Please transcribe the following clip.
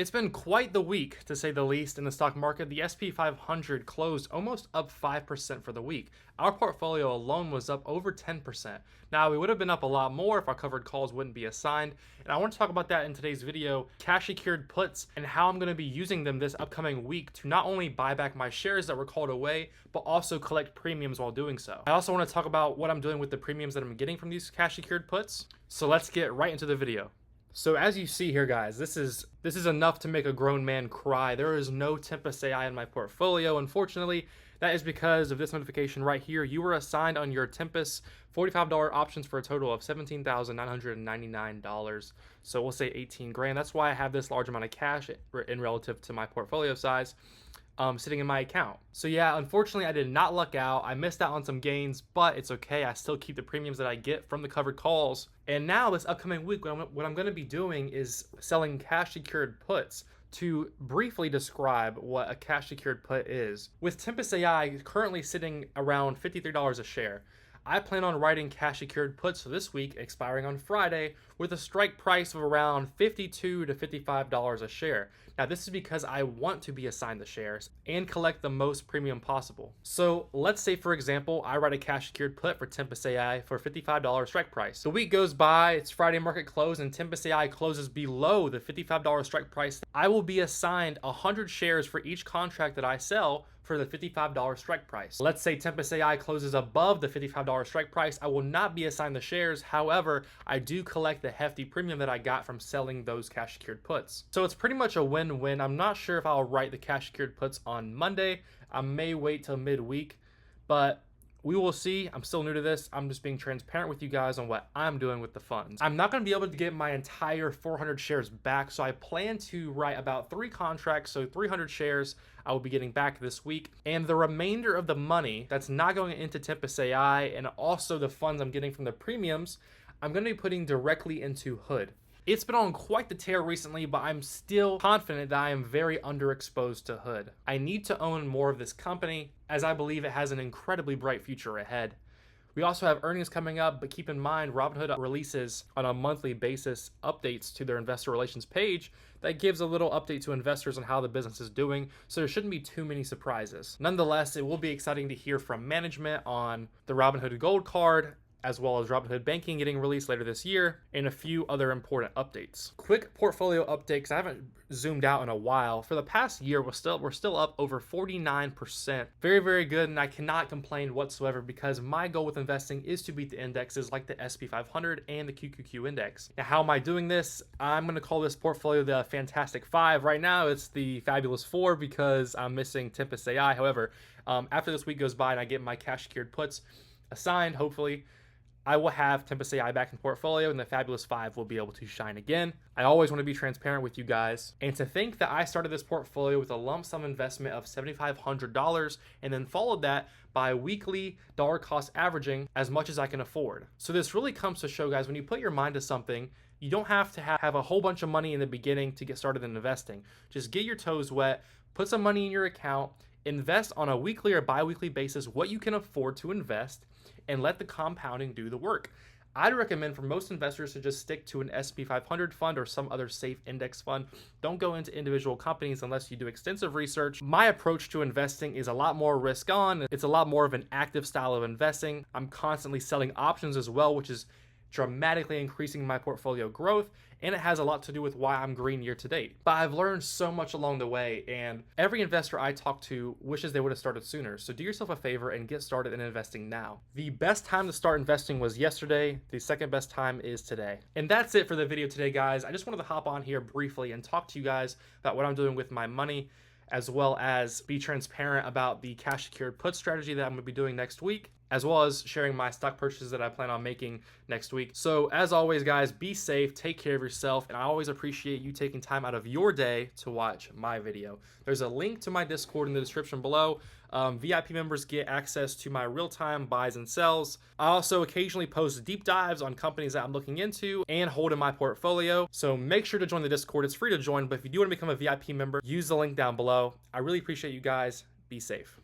It's been quite the week, to say the least, in the stock market. The SP 500 closed almost up 5% for the week. Our portfolio alone was up over 10%. Now, we would have been up a lot more if our covered calls wouldn't be assigned, and I want to talk about that in today's video, cash secured puts, and how I'm going to be using them this upcoming week to not only buy back my shares that were called away, but also collect premiums while doing so. I also want to talk about what I'm doing with the premiums that I'm getting from these cash secured puts. So let's get right into the video. So as you see here, guys, this is enough to make a grown man cry. There is no Tempest AI in my portfolio, unfortunately. That is because of this notification right here. You were assigned on your Tempest $45 options for a total of $17,999. So we'll say 18 grand. That's why I have this large amount of cash in relative to my portfolio size. Sitting in my account. So yeah, unfortunately I did not luck out. I missed out on some gains, but it's okay. I still keep the premiums that I get from the covered calls. And now this upcoming week, what I'm going to be doing is selling cash secured puts. To briefly describe what a cash secured put is, with Tempest AI currently sitting around $53 a share, I plan on writing cash secured puts for this week, expiring on Friday, with a strike price of around $52 to $55 a share. Now, this is because I want to be assigned the shares and collect the most premium possible. So let's say, for example, I write a cash secured put for Tempest AI for $55 strike price. The week goes by, it's Friday market close, and Tempest AI closes below the $55 strike price. I will be assigned 100 shares for each contract that I sell for the $55 strike price. Let's say Tempest AI closes above the $55 strike price. I will not be assigned the shares. However, I do collect the hefty premium that I got from selling those cash secured puts. So it's pretty much a win-win. I'm not sure if I'll write the cash secured puts on Monday. I may wait till midweek, but we will see. I'm still new to this. I'm just being transparent with you guys on what I'm doing with the funds. I'm not going to be able to get my entire 400 shares back, so I plan to write about 3 contracts, so 300 shares I will be getting back this week. And the remainder of the money that's not going into Tempest AI and also the funds I'm getting from the premiums, I'm going to be putting directly into Hood. It's been on quite the tear recently, but I'm still confident that I am very underexposed to Hood. I need to own more of this company, as I believe it has an incredibly bright future ahead. We also have earnings coming up, but keep in mind Robinhood releases on a monthly basis updates to their investor relations page that gives a little update to investors on how the business is doing, so there shouldn't be too many surprises. Nonetheless, it will be exciting to hear from management on the Robinhood Gold Card, as well as Robinhood Banking getting released later this year, and a few other important updates. Quick portfolio update, because I haven't zoomed out in a while. For the past year, we're still up over 49%. Very, very good, and I cannot complain whatsoever because my goal with investing is to beat the indexes like the SP 500 and the QQQ index. Now, how am I doing this? I'm going to call this portfolio the Fantastic Five. Right now, it's the Fabulous Four because I'm missing Tempest AI. However, after this week goes by and I get my cash secured puts assigned, hopefully, I will have Tempest AI back in portfolio and the Fabulous Five will be able to shine again. I always want to be transparent with you guys. And to think that I started this portfolio with a lump sum investment of $7,500 and then followed that by weekly dollar cost averaging as much as I can afford. So this really comes to show, guys, when you put your mind to something, you don't have to have a whole bunch of money in the beginning to get started in investing. Just get your toes wet, put some money in your account, invest on a weekly or bi-weekly basis what you can afford to invest, and let the compounding do the work. I'd recommend for most investors to just stick to an SP 500 fund or some other safe index fund. Don't go into individual companies unless you do extensive research. My approach to investing is a lot more risk on. It's a lot more of an active style of investing. I'm constantly selling options as well, which is dramatically increasing my portfolio growth, and it has a lot to do with why I'm green year to date. But I've learned so much along the way, and every investor I talk to wishes they would have started sooner. So do yourself a favor and get started in investing now. The best time to start investing was yesterday. The second best time is today. And that's it for the video today, guys. I just wanted to hop on here briefly and talk to you guys about what I'm doing with my money, as well as be transparent about the cash secured put strategy that I'm going to be doing next week, as well as sharing my stock purchases that I plan on making next week. So as always, guys, be safe, take care of yourself, and I always appreciate you taking time out of your day to watch my video. There's a link to my Discord in the description below. VIP members get access to my real-time buys and sells. I also occasionally post deep dives on companies that I'm looking into and hold in my portfolio. So make sure to join the Discord. It's free to join, but if you do want to become a VIP member, use the link down below. I really appreciate you guys. Be safe.